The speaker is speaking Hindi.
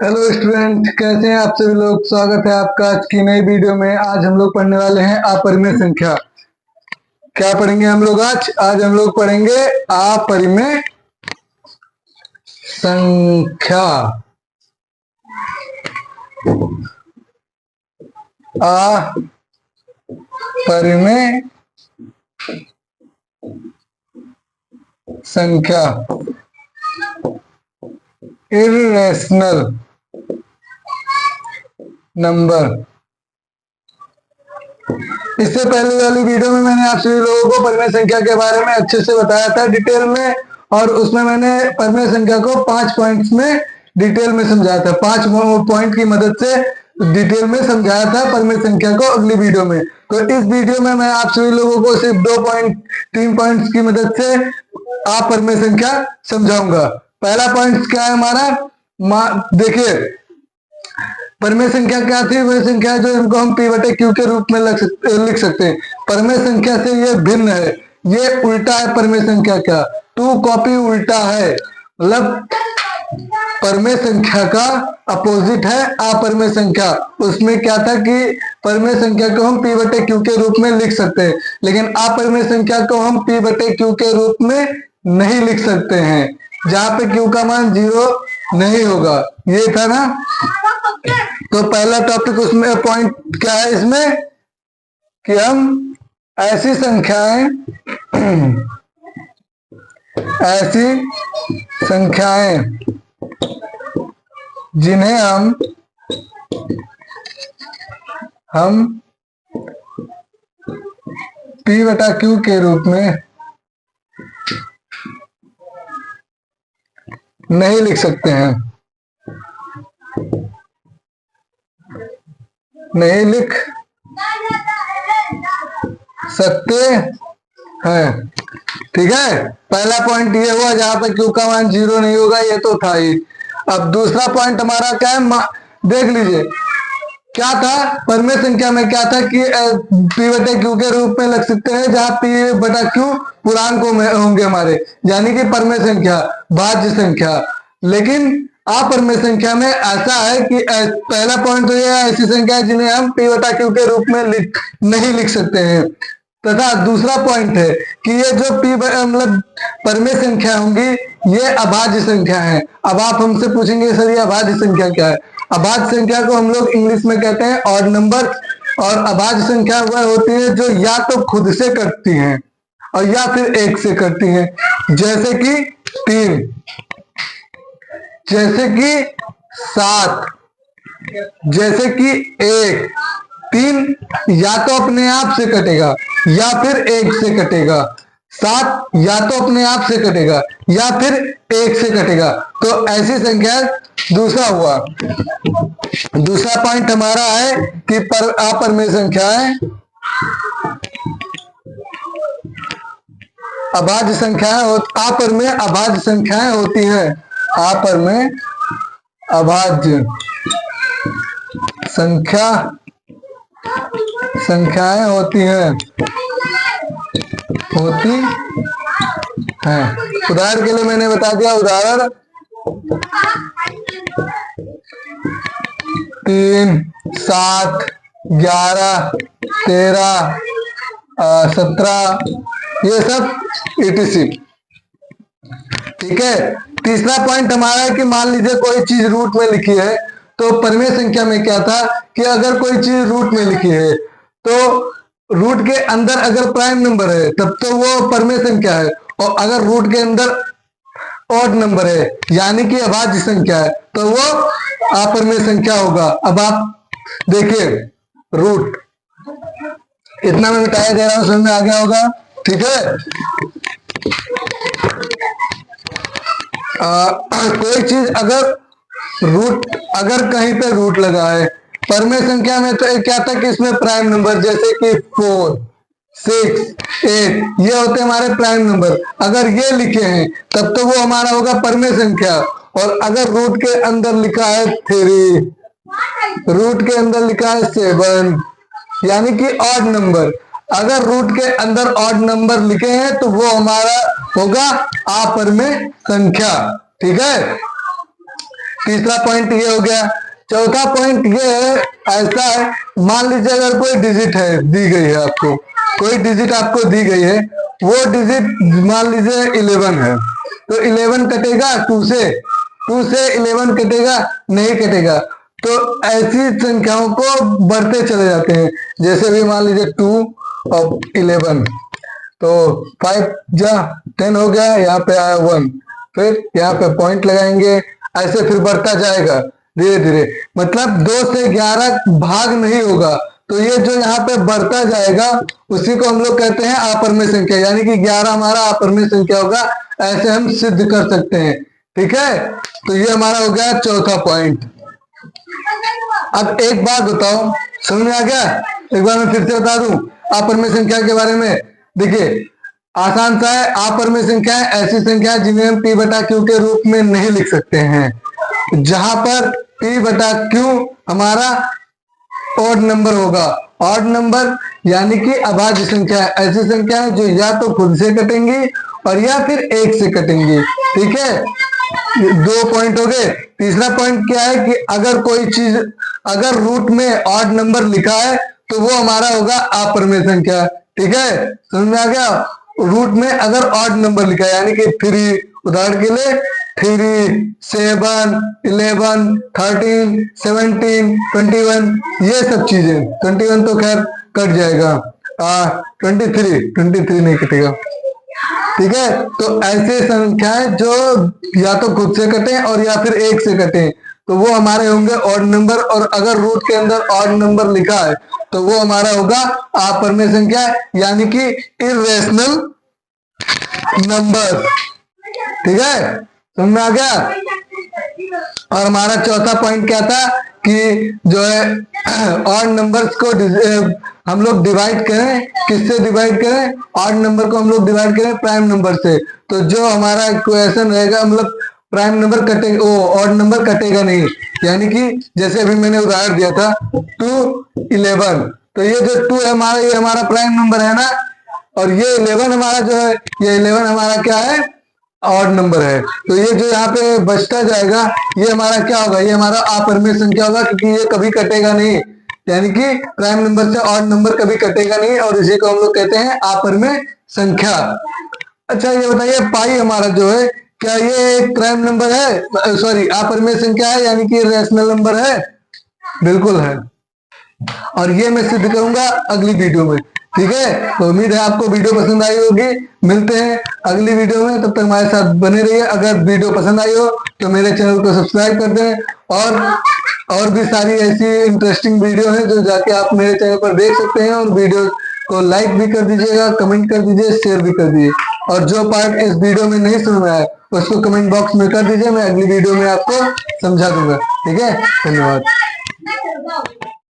हेलो स्टूडेंट, कैसे हैं आप सभी लोग। स्वागत है आपका आज की नई वीडियो में। आज हम लोग पढ़ने वाले हैं अपरिमेय संख्या। क्या पढ़ेंगे हम लोग आज हम लोग पढ़ेंगे अपरिमेय संख्या। अपरिमेय संख्या, इर्रेशनल नंबर। इससे पहले वाली वीडियो में मैंने आप सभी लोगों को परिमेय संख्या के बारे में अच्छे से बताया था डिटेल में, और उसमें मैंने परिमेय संख्या को 5 पॉइंट्स में डिटेल में समझाया था। 5 पॉइंट की मदद से डिटेल में समझाया था परिमेय संख्या को अगली वीडियो में। तो इस वीडियो में मैं आप सभी लोगों को सिर्फ 3 पॉइंट्स की मदद से अपरिमेय संख्या समझाऊंगा। पहला पॉइंट क्या है हमारा, देखिए परिमेय संख्या क्या थी। वह संख्या जो इनको हम p बटे q के रूप में लिख सकते हैं। परिमेय संख्या से ये भिन्न है, ये उल्टा है परिमेय संख्या का। 2 कॉपी उल्टा है, मतलब परिमेय संख्या का अपोजिट है अपरिमेय संख्या। उसमें क्या था कि परिमेय संख्या को हम p बटे q के रूप में लिख सकते हैं, लेकिन अपरिमेय संख्या को हम p बटे q के रूप में नहीं लिख सकते हैं, जहां पे q का मान 0 नहीं होगा। ये था ना। तो पहला टॉपिक उसमें पॉइंट क्या है इसमें, कि हम ऐसी संख्याएं जिन्हें हम p बटा q के रूप में नहीं लिख सकते हैं, नहीं लिख सकते हैं। ठीक है, पहला पॉइंट ये हुआ जहां पर q का मान 0 नहीं होगा, ये तो था ही। अब दूसरा पॉइंट हमारा क्या है, देख लीजिए क्या था। परिमेय संख्या में क्या था कि p बटे q के रूप में लिख सकते हैं, जहां p बटा q पूर्णांक होंगे हमारे, यानी कि परिमेय संख्या, भाज्य संख्या। लेकिन अपरिमेय संख्या में ऐसा है कि पहला पॉइंट तो यह है, ऐसी संख्या है जिन्हें हम p बटा q के रूप में नहीं लिख सकते हैं। तथा दूसरा पॉइंट है कि ये जो मतलब परिमेय संख्या होंगी, ये अभाज्य संख्या है। अब आप हमसे पूछेंगे सर ये अभाज्य संख्या क्या है। अभाज्य संख्या को हम लोग इंग्लिश में कहते हैं ऑड नंबर, और अभाज्य संख्या वह होती है जो या तो खुद से कटती हैं और या फिर 1 से कटती हैं। जैसे कि 3, जैसे कि 7, जैसे कि 1। 3 या तो अपने आप से कटेगा या फिर 1 से कटेगा। 7 या तो अपने आप से कटेगा या फिर 1 से कटेगा। तो ऐसी संख्या दूसरा हुआ। दूसरा पॉइंट हमारा है कि अपरिमेय संख्याएं अभाज्य संख्याएं अपरिमेय अभाज्य संख्याएं होती हैं। अपरिमेय अभाज्य संख्याएं होती हैं। उदाहरण के लिए मैंने बता दिया, उदाहरण 3, 7, 11, 13, 17, ये सब etc। ठीक है। तीसरा पॉइंट हमारा है कि मान लीजिए कोई चीज रूट में लिखी है। तो परिमेय संख्या में क्या था कि अगर कोई चीज रूट में लिखी है तो रूट के अंदर अगर प्राइम नंबर है तब तो वो परिमेय संख्या है, और अगर रूट के अंदर ऑड नंबर है यानी कि अभाज्य संख्या है तो वो अपरिमेय संख्या होगा। अब आप देखिए रूट, इतना मैं मिटाया दे रहा हूं, समझ में आ गया होगा। ठीक है। कोई चीज अगर कहीं पे रूट लगा है, परिमेय संख्या में तो क्या था कि इसमें प्राइम नंबर जैसे कि 4, 6, 8 ये होते हमारे प्राइम नंबर। अगर ये लिखे हैं तब तो वो हमारा होगा परिमेय संख्या। और अगर रूट के अंदर लिखा है 3, रूट के अंदर लिखा है 7, यानी कि ऑड नंबर। अगर रूट के अंदर ऑड नंबर लिखे हैं तो वो हमारा होगा अपरिमेय संख्या। ठीक है। तीसरा पॉइंट ये हो गया। चौथा पॉइंट ये है, ऐसा है, मान लीजिए अगर कोई डिजिट है दी गई है आपको, कोई डिजिट आपको दी गई है, वो डिजिट मान लीजिए 11 है, तो 11 कटेगा 2 से, 2 से 11 कटेगा नहीं कटेगा। तो ऐसी संख्याओं को बढ़ते चले जाते हैं, जैसे भी मान लीजिए 2 और 11, तो 5 जा 10 हो गया, यहाँ पे आया 1, फिर यहाँ पे पॉइंट लगाएंगे, ऐसे फिर बढ़ता जाएगा धीरे धीरे, मतलब 2 से 11 भाग नहीं होगा। तो ये जो यहाँ पे बढ़ता जाएगा उसी को हम लोग कहते हैं अपरमेय संख्या, यानी कि 11 हमारा अपरमेय संख्या होगा, ऐसे हम सिद्ध कर सकते हैं। ठीक है, तो ये हमारा हो गया चौथा पॉइंट। अब एक बात बताओ, समझ में आ गया? एक बार मैं फिर से बता दूं अपरमेय संख्या के बारे में। देखिए आसान सा है, अपरमेय संख्या ऐसी संख्या है जिन्हें हम p बटा q के रूप में नहीं लिख सकते हैं, जहां पर p बटा q हमारा ऑड नंबर होगा। ऑड नंबर यानी कि अभाज्य संख्या, ऐसी संख्या है जो या तो खुद से कटेंगी और या फिर 1 से कटेंगी। ठीक है, 2 पॉइंट हो गए। तीसरा पॉइंट क्या है कि अगर कोई चीज अगर रूट में ऑड नंबर लिखा है तो वो हमारा होगा अपरमेय संख्या। ठीक है, समझ में आ गया? रूट में अगर ऑड नंबर लिखा है, यानी कि 3, उदाहरण के लिए 3, 7, 11, 13, 17, 21, ये सब चीजें, 21 तो खैर कट जाएगा, 23 नहीं कटेगा। ठीक है, तो ऐसे संख्याएं जो या तो खुद से कटे और या फिर 1 से कटे, तो वो हमारे होंगे ऑड नंबर। और अगर रूट के अंदर ऑड नंबर लिखा है तो वो हमारा होगा अपरमेय संख्या, यानी कि इर्रेशनल नंबर। ठीक है, समझ में आ गया? और हमारा चौथा पॉइंट क्या था कि जो है ऑड नंबर्स को हम लोग डिवाइड करें, किससे डिवाइड करें? ऑड नंबर को हम लोग डिवाइड करें प्राइम नंबर से, तो जो हमारा इक्वेशन रहेगा, मतलब प्राइम नंबर कटेगा, वो ऑड नंबर कटेगा नहीं। यानी कि जैसे अभी मैंने उदाहरण दिया था 2, 11, तो ये जो 2 है हमारा, ये हमारा प्राइम नंबर है ना, और ये 11 हमारा जो है, ये 11 हमारा क्या है? ऑड नंबर है। तो ये जो यहाँ पे बचता जाएगा ये हमारा क्या होगा? ये हमारा अपरमेय संख्या होगा, क्योंकि ये कभी कटेगा नहीं, यानी कि प्राइम नंबर से ऑड नंबर कभी कटेगा नहीं, और इसी को हम लोग कहते हैं अपरमेय संख्या। अच्छा ये बताइए, पाई हमारा जो है, क्या ये एक प्राइम नंबर है? सॉरी, अपरमेय संख्या है, यानी कि रैशनल नंबर है? बिल्कुल है, और ये मैं सिद्ध करूंगा अगली वीडियो में। ठीक है, तो उम्मीद है आपको वीडियो पसंद आई होगी। मिलते हैं अगली वीडियो में, तब तक हमारे साथ बने रहिए। अगर वीडियो पसंद आई हो तो मेरे चैनल को सब्सक्राइब कर दें, और भी सारी ऐसी इंटरेस्टिंग वीडियो है जो जाके आप मेरे चैनल पर देख सकते हैं। और वीडियो को लाइक भी कर दीजिएगा, कमेंट कर दीजिए, शेयर भी कर दीजिए, और जो पार्ट इस वीडियो में नहीं समझ में आया उसको कमेंट बॉक्स में कर दीजिए, मैं अगली वीडियो में आपको समझा दूंगा। ठीक है, धन्यवाद।